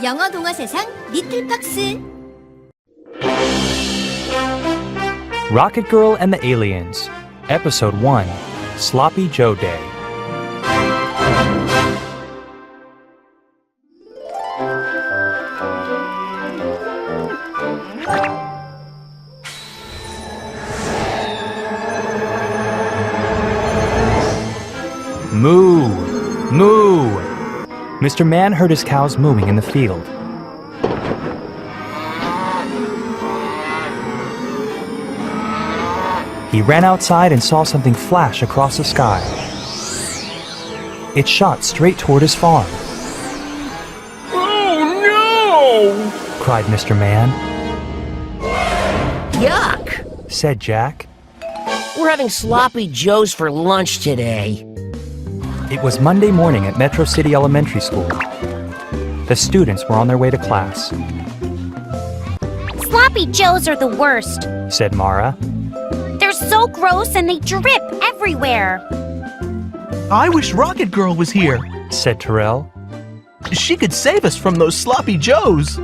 영어 동화 세상 리틀 박스. Rocket Girl and the Aliens, Episode 1, Sloppy Joe Day. Moo! Moo! Mr. Man heard his cows mooing in the field. He ran outside and saw something flash across the sky. It shot straight toward his farm. Oh no! Cried Mr. Man. Yuck! Said Jack. We're having sloppy joes for lunch today. It was Monday morning at Metro City Elementary School. The students were on their way to class. Sloppy joes are the worst. Said Mara. They're so gross and they drip everywhere. I wish Rocket Girl was here. Said Terrell. She could save us from those sloppy joes.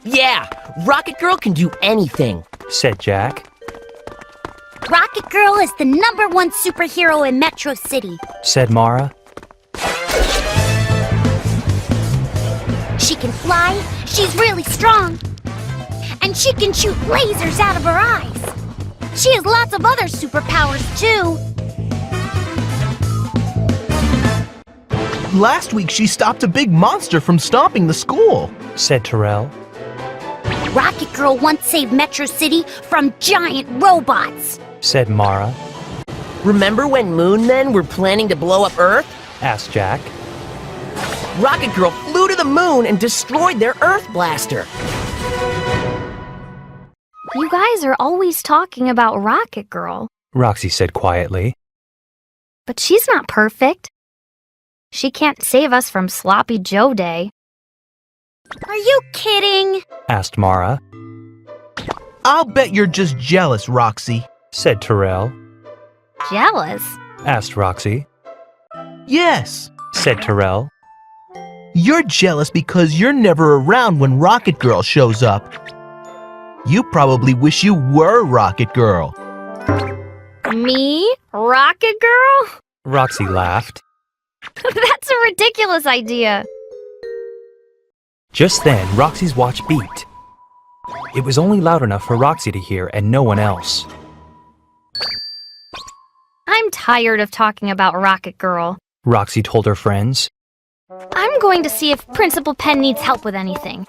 Yeah, Rocket Girl can do anything. Said Jack. Rocket Girl is the #1 superhero in Metro City. Said Mara. She can fly, she's really strong, and she can shoot lasers out of her eyes. She has lots of other superpowers too. Last week she stopped a big monster from stomping the school. Said Terrell. Rocket Girl once saved Metro City from giant robots. Said Mara. Remember when Moon Men were planning to blow up Earth? Asked Jack. Rocket Girl flew to the moon and destroyed their Earth blaster. You guys are always talking about Rocket Girl, Roxy said quietly. but she's not perfect. She can't save us from Sloppy Joe Day. Are you kidding? Asked Mara. I'll bet you're just jealous, Roxy. Said Terrell. Jealous? Asked Roxy. Yes. Said Terrell. You're jealous because you're never around when Rocket Girl shows up. You probably wish you were Rocket Girl. Me? Rocket Girl? Roxy laughed. That's a ridiculous idea. Just then, Roxy's watch beeped. It was only loud enough for Roxy to hear and no one else. I'm tired of talking about Rocket Girl. Roxy told her friends. I'm going to see if Principal Penn needs help with anything.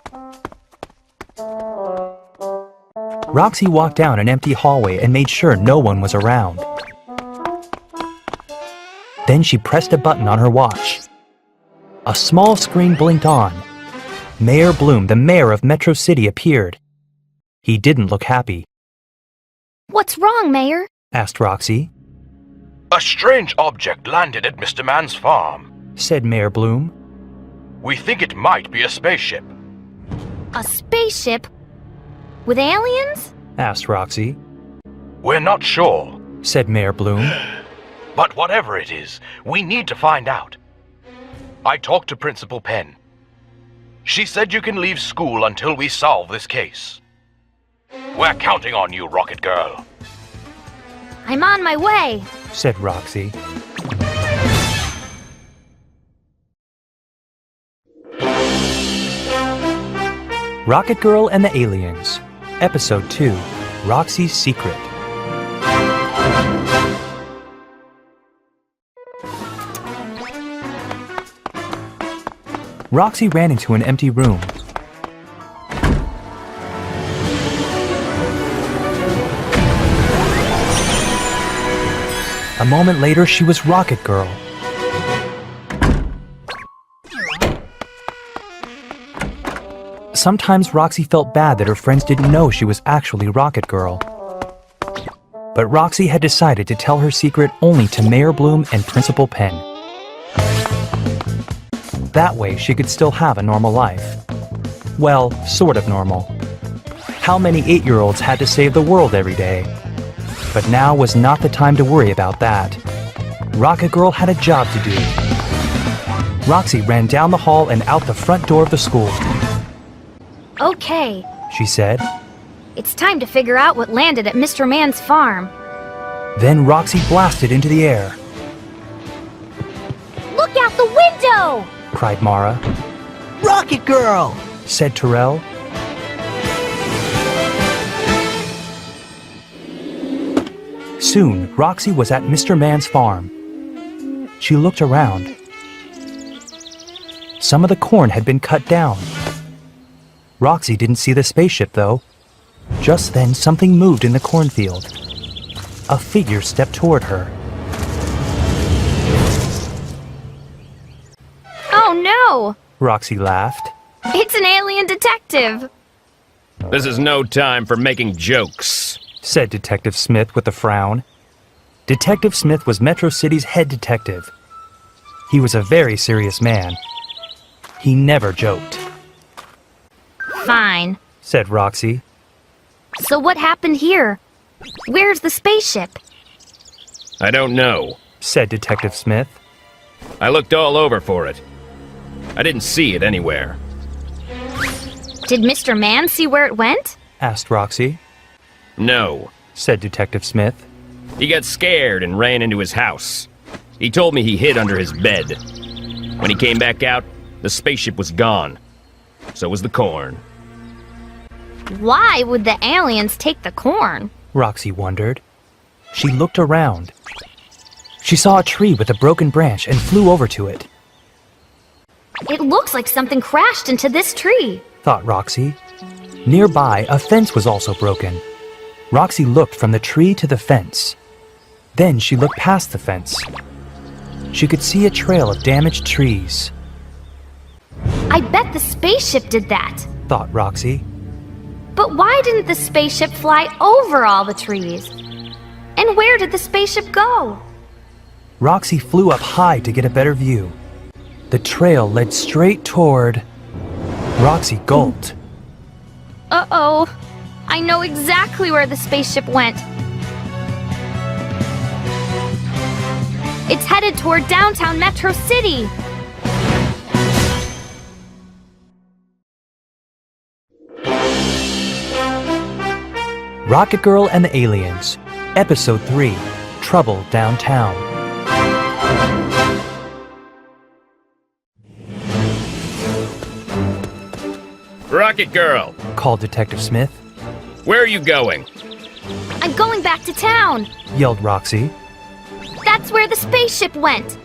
Roxy walked down an empty hallway and made sure no one was around. Then she pressed a button on her watch. A small screen blinked on. Mayor Bloom, the mayor of Metro City, appeared. He didn't look happy. What's wrong, Mayor? Asked Roxy. A strange object landed at Mr. Man's farm. Said Mayor Bloom. We think it might be a spaceship. A spaceship? With aliens? Asked Roxy. We're not sure. Said Mayor Bloom. But whatever it is, we need to find out. I talked to Principal Penn. She said you can leave school until we solve this case. We're counting on you, Rocket Girl. I'm on my way. Said Roxy. Rocket Girl and the Aliens, Episode 2, Roxy's Secret. Roxy ran into an empty room. A moment later, she was Rocket Girl. Sometimes Roxy felt bad that her friends didn't know she was actually Rocket Girl. But Roxy had decided to tell her secret only to Mayor Bloom and Principal Penn. That way, she could still have a normal life. Well, sort of normal. How many 8-year-olds had to save the world every day? But now was not the time to worry about that. Rocket Girl had a job to do. Roxy ran down the hall and out the front door of the school. Okay, She said. it's time to figure out what landed at Mr. Man's farm. Then Roxy blasted into the air, Look out the window! cried Mara. Rocket Girl! Said Terrell. Soon, Roxy was at Mr. Man's farm. She looked around. Some of the corn had been cut down. Roxy didn't see the spaceship, though. Just then, something moved in the cornfield. A figure stepped toward her. Oh no! Roxy laughed. It's an alien detective! This is no time for making jokes. Said Detective Smith with a frown. Detective Smith was Metro City's head detective. He was a very serious man. He never joked, Fine. said Roxy. So what happened here? Where's the spaceship? I don't know. Said Detective Smith. I looked all over for it. I didn't see it anywhere. Did Mr. Man see where it went? Asked Roxy. No. Said Detective Smith. He got scared and ran into his house. He told me he hid under his bed. When he came back out, the spaceship was gone. So was the corn. Why would the aliens take the corn? Roxy wondered. She looked around. She saw a tree with a broken branch and flew over to it, It looks like something crashed into this tree. thought Roxy. Nearby, a fence was also broken. Roxy looked from the tree to the fence. Then she looked past the fence. She could see a trail of damaged trees, I bet the spaceship did that. thought Roxy. But why didn't the spaceship fly over all the trees? And where did the spaceship go? Roxy flew up high to get a better view. The trail led straight toward... Roxy gulped. Uh-oh. I know exactly where the spaceship went. It's headed toward downtown Metro City. Rocket Girl and the Aliens, Episode 3, Trouble Downtown. Rocket Girl, Called Detective Smith. where are you going? I'm going back to town. Yelled Roxy. That's where the spaceship went.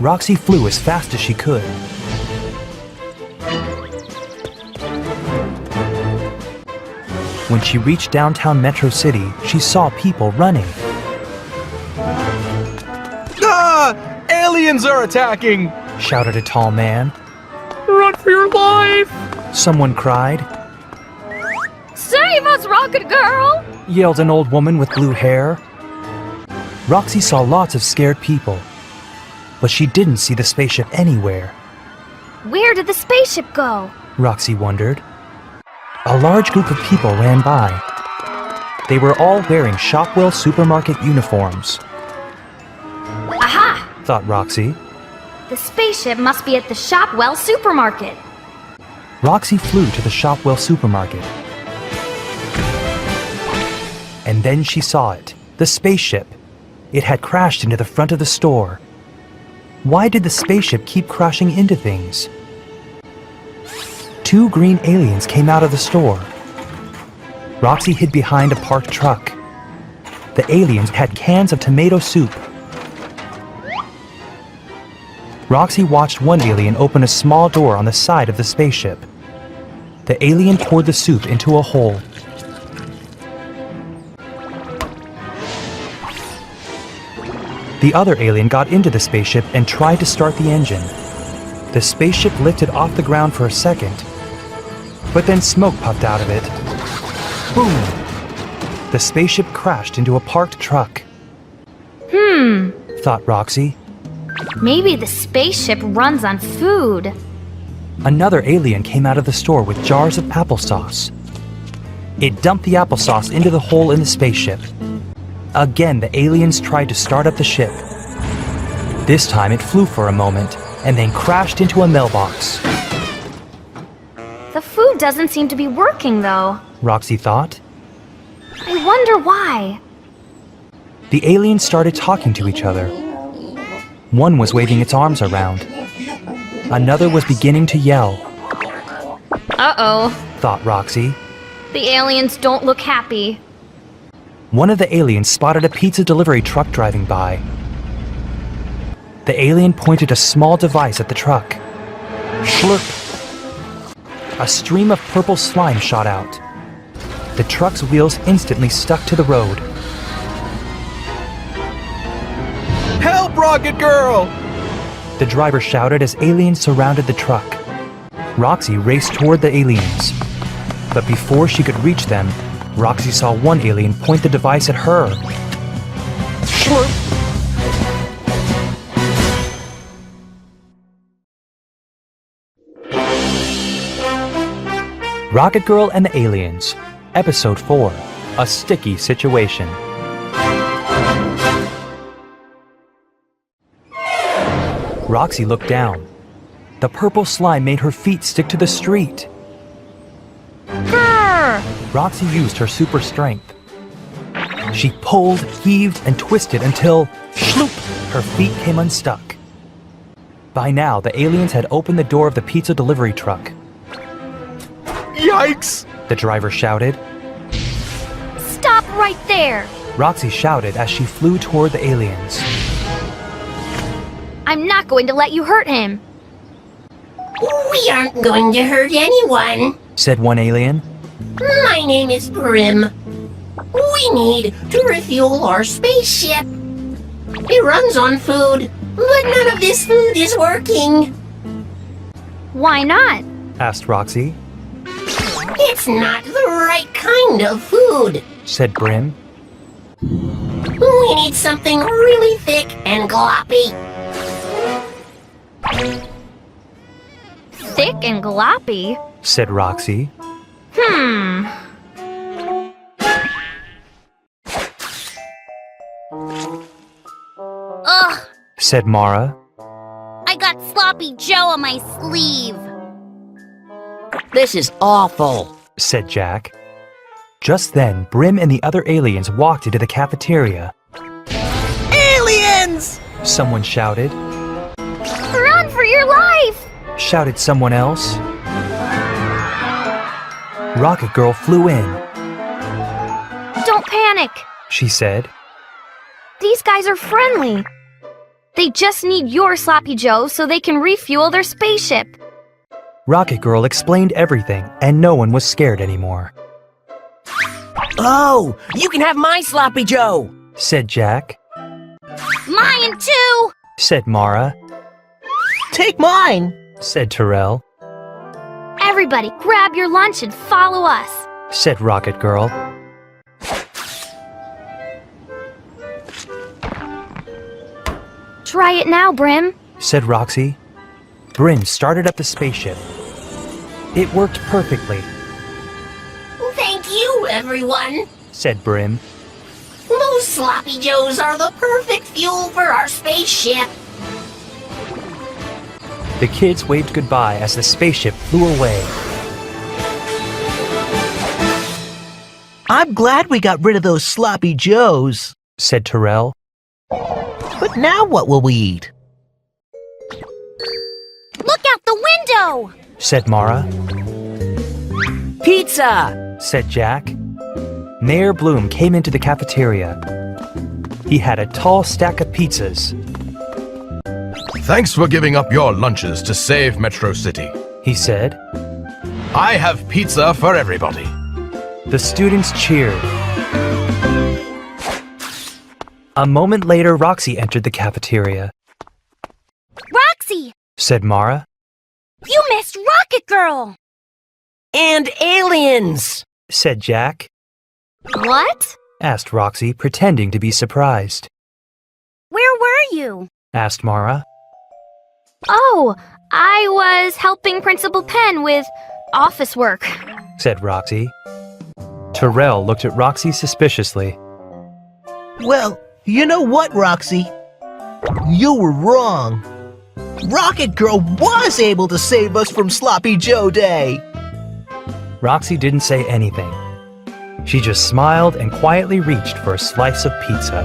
Roxy flew as fast as she could. When she reached downtown Metro City, she saw people running. Ah! Aliens are attacking! Shouted a tall man. Run for your life! Someone cried. Save us, Rocket Girl! Yelled an old woman with blue hair. Roxy saw lots of scared people, but she didn't see the spaceship anywhere. Where did the spaceship go? Roxy wondered. A large group of people ran by. They were all wearing Shopwell supermarket uniforms, Aha! thought Roxy. The spaceship must be at the Shopwell supermarket. Roxy flew to the Shopwell supermarket. And then she saw it, the spaceship. It had crashed into the front of the store. Why did the spaceship keep crashing into things? 2 green aliens came out of the store. Roxy hid behind a parked truck. The aliens had cans of tomato soup. Roxy watched one alien open a small door on the side of the spaceship. The alien poured the soup into a hole. The other alien got into the spaceship and tried to start the engine. The spaceship lifted off the ground for a second, but then smoke puffed out of it. Boom! The spaceship crashed into a parked truck. Thought Roxy. Maybe the spaceship runs on food. Another alien came out of the store with jars of applesauce. It dumped the applesauce into the hole in the spaceship. Again, the aliens tried to start up the ship. This time it flew for a moment, and then crashed into a mailbox. The food doesn't seem to be working, though. Roxy thought. I wonder why. The aliens started talking to each other. One was waving its arms around. Another was beginning to yell. Uh-oh. Thought Roxy. The aliens don't look happy. One of the aliens spotted a pizza delivery truck driving by. The alien pointed a small device at the truck. Slurp! A stream of purple slime shot out. The truck's wheels instantly stuck to the road. Help, Rocket Girl! The driver shouted as aliens surrounded the truck. Roxy raced toward the aliens. But before she could reach them, Roxy saw one alien point the device at her. Slurp! Rocket Girl and the Aliens, Episode 4, A Sticky Situation. Roxy looked down. The purple slime made her feet stick to the street. Grr! Roxy used her super strength. She pulled, heaved, and twisted until, shloop, her feet came unstuck. By now, the aliens had opened the door of the pizza delivery truck. Yikes! The driver shouted. Stop right there! Roxy shouted as she flew toward the aliens. I'm not going to let you hurt him. We aren't going to hurt anyone. Said one alien. My name is Brim. We need to refuel our spaceship. It runs on food, but none of this food is working. Why not? Asked Roxy. It's not the right kind of food. Said Brim. We need something really thick and gloppy. Thick and gloppy? Said Roxy. Ugh, Said Mara. I got Sloppy Joe on my sleeve. This is awful. Said Jack. Just then, Brim and the other aliens walked into the cafeteria. Aliens! Someone shouted. Run for your life! Shouted someone else. Rocket Girl flew in. Don't panic. She said. These guys are friendly. They just need your Sloppy Joe so they can refuel their spaceship. Rocket Girl explained everything, and no one was scared anymore. Oh, you can have my Sloppy Joe! Said Jack. Mine too! Said Mara. Take mine! Said Terrell. Everybody, grab your lunch and follow us. Said Rocket Girl. Try it now, Brim. Said Roxy. Brim started up the spaceship. It worked perfectly. Thank you, everyone. Said Brim. Those Sloppy Joes are the perfect fuel for our spaceship. The kids waved goodbye as the spaceship flew away. I'm glad we got rid of those Sloppy Joes. Said Terrell. But now what will we eat? Look out the window! Said Mara. Pizza! Said Jack. Mayor Bloom came into the cafeteria. He had a tall stack of pizzas. Thanks for giving up your lunches to save Metro City. He said. I have pizza for everybody. The students cheered. A moment later, Roxy entered the cafeteria. Roxy! Said Mara. You missed Rocket Girl! And aliens! Said Jack. What? Asked Roxy, pretending to be surprised. Where were you? Asked Mara. Oh, I was helping Principal Penn with office work. Said Roxy. Terrell looked at Roxy suspiciously. Well, you know what, Roxy? You were wrong. Rocket Girl was able to save us from Sloppy Joe Day! Roxy didn't say anything. She just smiled and quietly reached for a slice of pizza.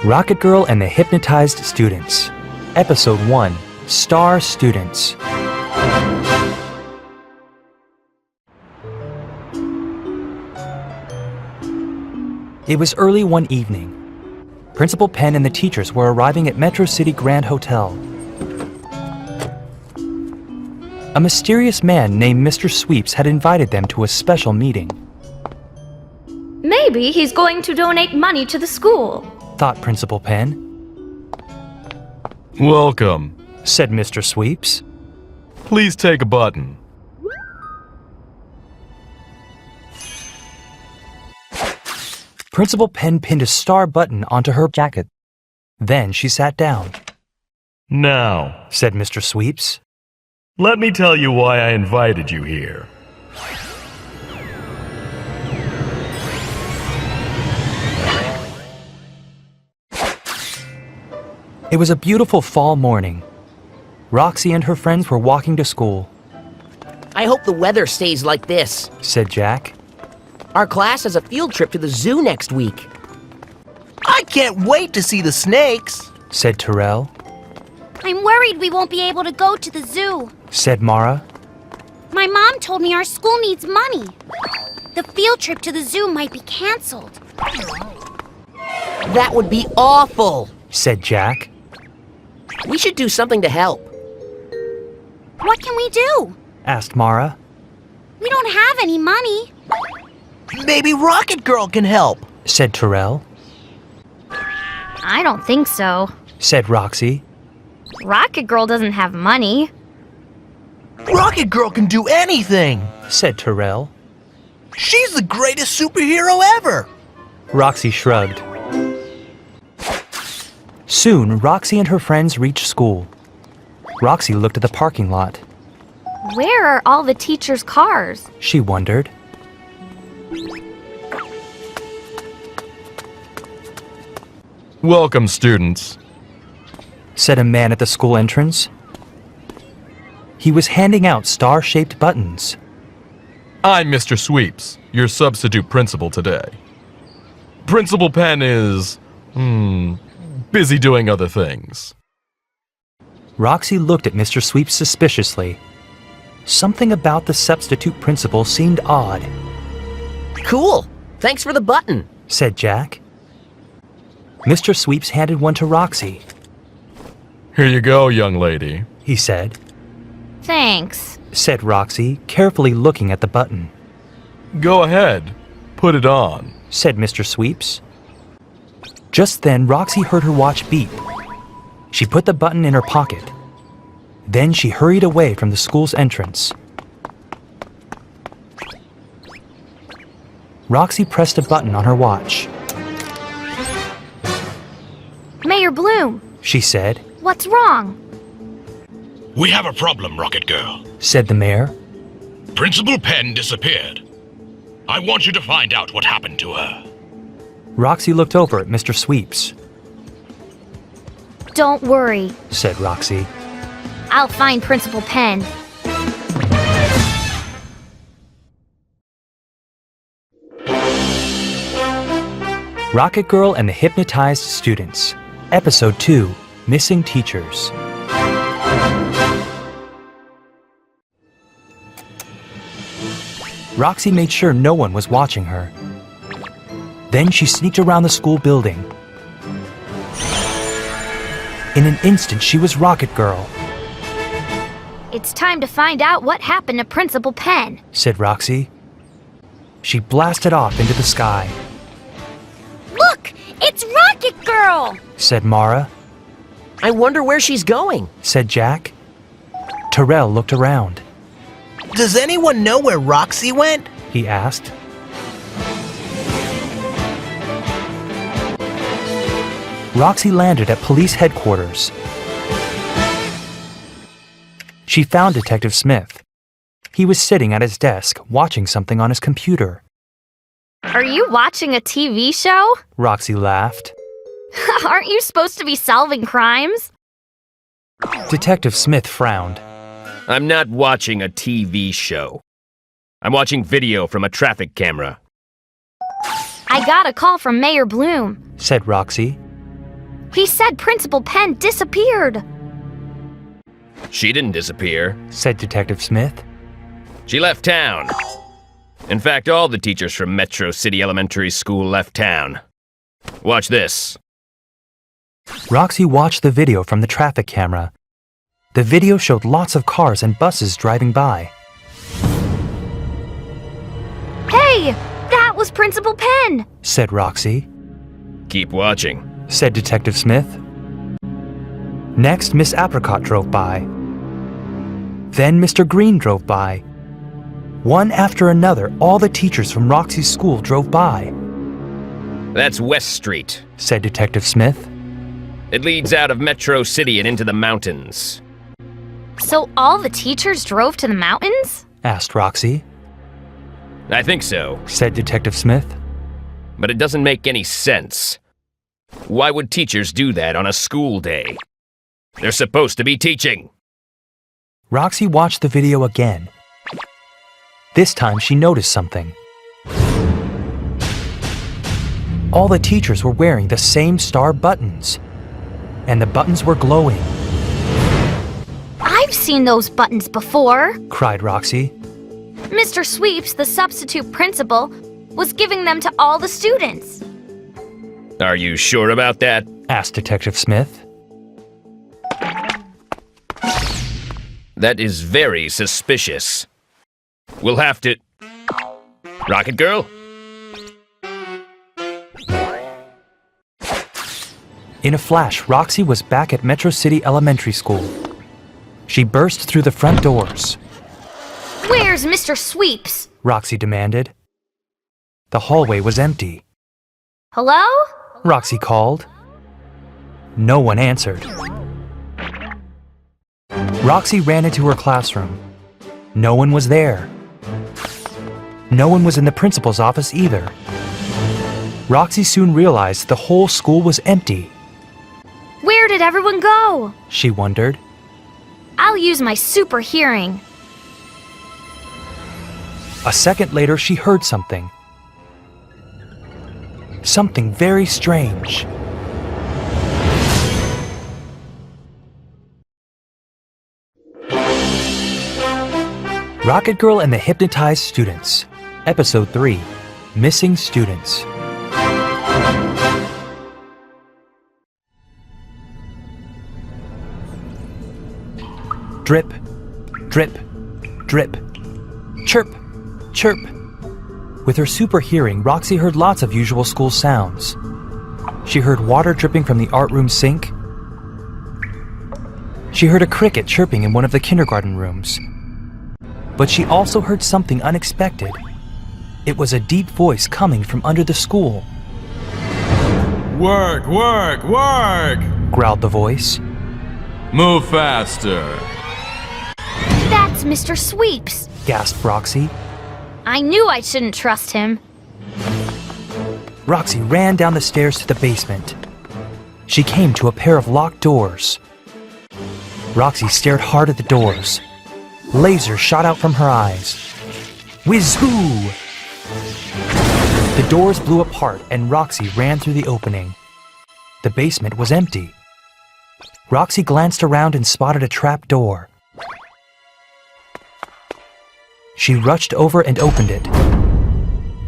Rocket Girl and the Hypnotized Students. Episode 1. Star Students. It was early one evening. Principal Penn and the teachers were arriving at Metro City Grand Hotel. A mysterious man named Mr. Sweeps had invited them to a special meeting, Maybe he's going to donate money to the school. thought Principal Penn. Welcome. Said Mr. Sweeps. Please take a button. Principal Penn pinned a star button onto her jacket. Then she sat down, Now, said Mr. Sweeps. let me tell you why I invited you here. It was a beautiful fall morning. Roxy and her friends were walking to school, I hope the weather stays like this. said Jack. Our class has a field trip to the zoo next week. I can't wait to see the snakes! Said Terrell, I'm worried we won't be able to go to the zoo. said Mara, My mom told me our school needs money. The field trip to the zoo might be canceled. That would be awful. said Jack. We should do something to help. What can we do? Asked Mara. We don't have any money. Maybe Rocket Girl can help! Said Terrell, I don't think so. said Roxy, Rocket Girl doesn't have money. Rocket Girl can do anything! said Terrell. She's the greatest superhero ever! Roxy shrugged. Soon, Roxy and her friends reached school. Roxy looked at the parking lot. Where are all the teachers' cars? She wondered. Welcome, students. Said a man at the school entrance. He was handing out star-shaped buttons. I'm Mr. Sweeps, your substitute principal today. Principal Penn is, busy doing other things. Roxy looked at Mr. Sweeps suspiciously. Something about the substitute principal seemed odd, Cool. Thanks for the button. said Jack. Mr. Sweeps handed one to Roxy. Here you go, young lady. He said, Thanks. said Roxy, carefully looking at the button. Go ahead. Put it on. Said Mr. Sweeps. Just then, Roxy heard her watch beep. She put the button in her pocket. Then she hurried away from the school's entrance. Roxy pressed a button on her watch. Mayor Bloom, She said, what's wrong? We have a problem, Rocket Girl. said the mayor. Principal Penn disappeared. I want you to find out what happened to her. Roxy looked over at Mr. Sweeps, Don't worry. said Roxy. I'll find Principal Penn. Rocket Girl and the Hypnotized Students. Episode 2, Missing Teachers. Roxy made sure no one was watching her. Then she sneaked around the school building. In an instant, she was Rocket Girl, It's time to find out what happened to Principal Penn. said Roxy. She blasted off into the sky, Look! It's Rocket Girl! said Mara, I wonder where she's going. said Jack. Terrell looked around. Does anyone know where Roxy went? He asked. Roxy landed at police headquarters. She found Detective Smith. He was sitting at his desk, watching something on his computer. Are you watching a TV show? Roxy laughed. Aren't you supposed to be solving crimes? Detective Smith frowned. I'm not watching a TV show. I'm watching video from a traffic camera. I got a call from Mayor Bloom. Said Roxy. He said Principal Penn disappeared. She didn't disappear. Said Detective Smith. She left town. In fact, all the teachers from Metro City Elementary School left town. Watch this. Roxy watched the video from the traffic camera. The video showed lots of cars and buses driving by. Hey, that was Principal Penn, Said Roxy. Keep watching. Said Detective Smith. Next, Miss Apricot drove by. Then Mr. Green drove by. One after another, all the teachers from Roxy's school drove by. That's West Street. Said Detective Smith. It leads out of Metro City and into the mountains. So all the teachers drove to the mountains? Asked Roxy. I think so, Said Detective Smith. but it doesn't make any sense. Why would teachers do that on a school day? They're supposed to be teaching. Roxy watched the video again. This time she noticed something. All the teachers were wearing the same star buttons, and the buttons were glowing. I've seen those buttons before, Cried Roxy. Mr. Sweeps, the substitute principal, was giving them to all the students. Are you sure about that? Asked Detective Smith. That is very suspicious. We'll have to... Rocket Girl? In a flash, Roxy was back at Metro City Elementary School. She burst through the front doors. Where's Mr. Sweeps? Roxy demanded. The hallway was empty. Hello? Roxy called. No one answered. Roxy ran into her classroom. No one was there. No one was in the principal's office either. Roxy soon realized the whole school was empty. Where did everyone go? She wondered. I'll use my super hearing. A second later, she heard something. Something very strange. Rocket Girl and the Hypnotized Students. Episode 3. Missing Students. Drip, drip, drip. Chirp, chirp. With her super hearing, Roxy heard lots of usual school sounds. She heard water dripping from the art room sink. She heard a cricket chirping in one of the kindergarten rooms. But she also heard something unexpected. It was a deep voice coming from under the school. Work, work, work! Growled the voice. Move faster! That's Mr. Sweeps. Gasped Roxy. I knew I shouldn't trust him. Roxy ran down the stairs to the basement. She came to a pair of locked doors. Roxy stared hard at the doors. Lasers shot out from her eyes. Whiz-hoo! The doors blew apart and Roxy ran through the opening. The basement was empty. Roxy glanced around and spotted a trap door. She rushed over and opened it.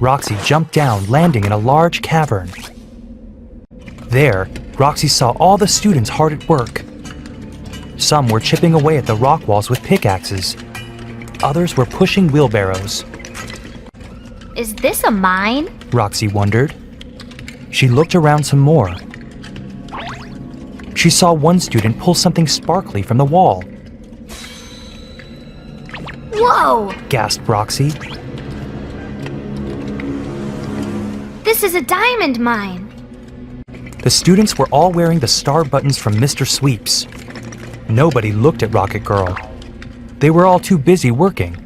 Roxy jumped down, landing in a large cavern. There, Roxy saw all the students hard at work. Some were chipping away at the rock walls with pickaxes. Others were pushing wheelbarrows. Is this a mine? Roxy wondered. She looked around some more. She saw one student pull something sparkly from the wall. Whoa! Gasped Roxy. This is a diamond mine. The students were all wearing the star buttons from Mr. Sweeps. Nobody looked at Rocket Girl. They were all too busy working.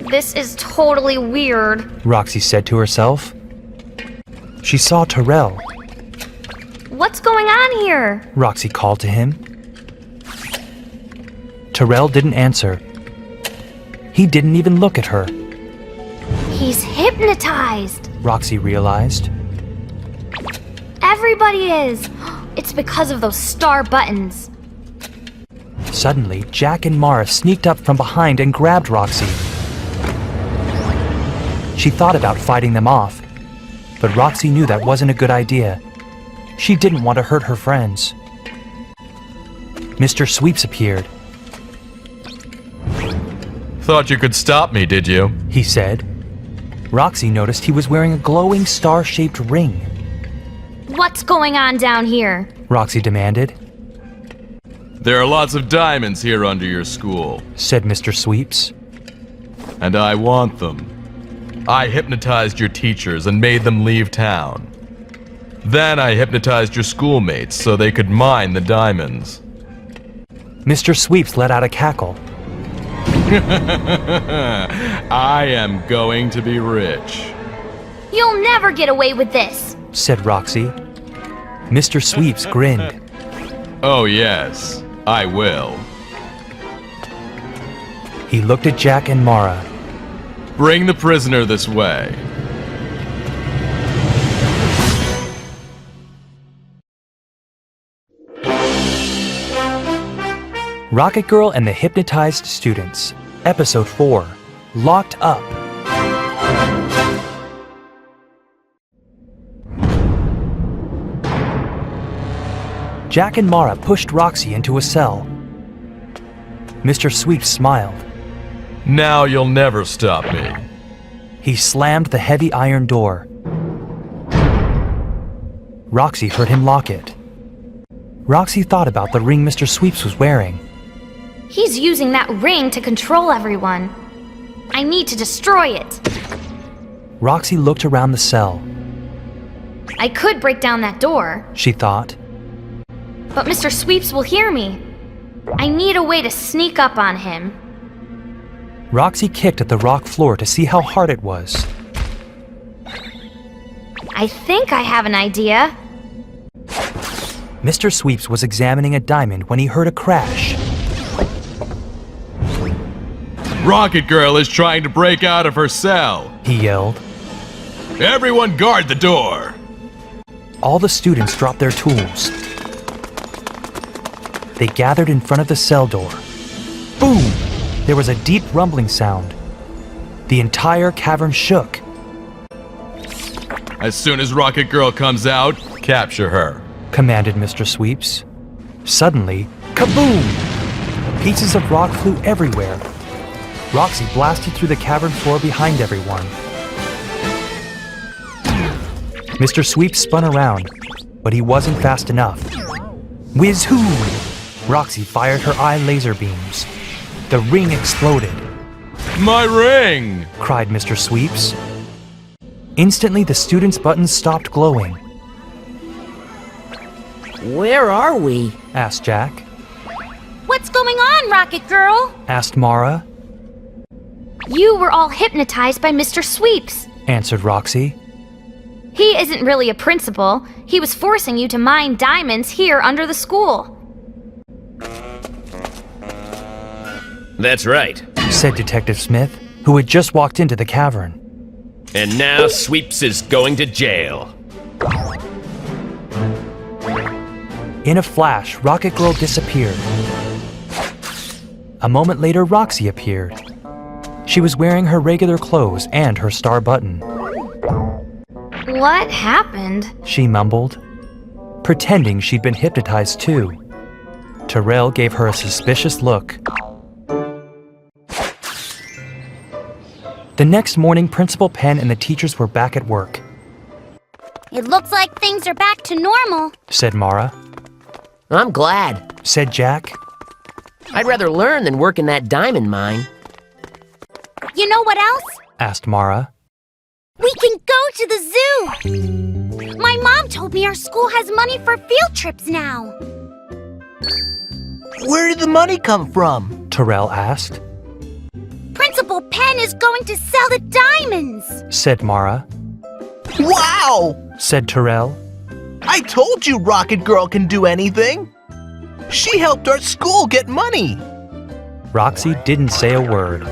This is totally weird. Roxy said to herself. She saw Terrell. What's going on here? Roxy called to him. Terrell didn't answer. He didn't even look at her. He's hypnotized. Roxy realized. Everybody is. It's because of those star buttons. Suddenly, Jack and Mara sneaked up from behind and grabbed Roxy. She thought about fighting them off, but Roxy knew that wasn't a good idea. She didn't want to hurt her friends. Mr. Sweeps appeared. Thought you could stop me, did you? He said. Roxy noticed he was wearing a glowing star-shaped ring. What's going on down here? Roxy demanded. There are lots of diamonds here under your school, said Mr. Sweeps. and I want them. I hypnotized your teachers and made them leave town. Then I hypnotized your schoolmates so they could mine the diamonds. Mr. Sweeps let out a cackle. I am going to be rich. You'll never get away with this, said Roxy. Mr. Sweeps grinned. Oh yes, I will. He looked at Jack and Mara. Bring the prisoner this way. Rocket Girl and the Hypnotized Students, Episode 4, Locked Up. Jack and Mara pushed Roxy into a cell. Mr. Sweeps smiled. Now you'll never stop me. He slammed the heavy iron door. Roxy heard him lock it. Roxy thought about the ring Mr. Sweeps was wearing. He's using that ring to control everyone. I need to destroy it. Roxy looked around the cell. I could break down that door, She thought. but Mr. Sweeps will hear me. I need a way to sneak up on him. Roxy kicked at the rock floor to see how hard it was. I think I have an idea. Mr. Sweeps was examining a diamond when he heard a crash. Rocket Girl is trying to break out of her cell. He yelled. Everyone guard the door. All the students dropped their tools. They gathered in front of the cell door. Boom! There was a deep rumbling sound. The entire cavern shook. As soon as Rocket Girl comes out, capture her. Commanded Mr. Sweeps. Suddenly, kaboom! Pieces of rock flew everywhere. Roxy blasted through the cavern floor behind everyone. Mr. Sweeps spun around, but he wasn't fast enough. Whiz-hoo! Roxy fired her eye laser beams. The ring exploded. My ring! Cried Mr. Sweeps. Instantly, the students' buttons stopped glowing. Where are we? Asked Jack. What's going on, Rocket Girl? Asked Mara. You were all hypnotized by Mr. Sweeps. Answered Roxy. He isn't really a principal. He was forcing you to mine diamonds here under the school. That's right. Said Detective Smith, who had just walked into the cavern. And now Sweeps is going to jail. In a flash, Rocket Girl disappeared. A moment later, Roxy appeared. She was wearing her regular clothes and her star button. What happened? She mumbled, pretending she'd been hypnotized too. Terrell gave her a suspicious look. The next morning, Principal Penn and the teachers were back at work. It looks like things are back to normal. Said Mara. I'm glad. Said Jack. I'd rather learn than work in that diamond mine. You know what else? Asked Mara. We can go to the zoo. My mom told me our school has money for field trips now. Where did the money come from? Terrell asked. Principal Penn is going to sell the diamonds! said Mara. Wow! Said Terrell. I told you Rocket Girl can do anything! She helped our school get money! Roxy didn't say a word.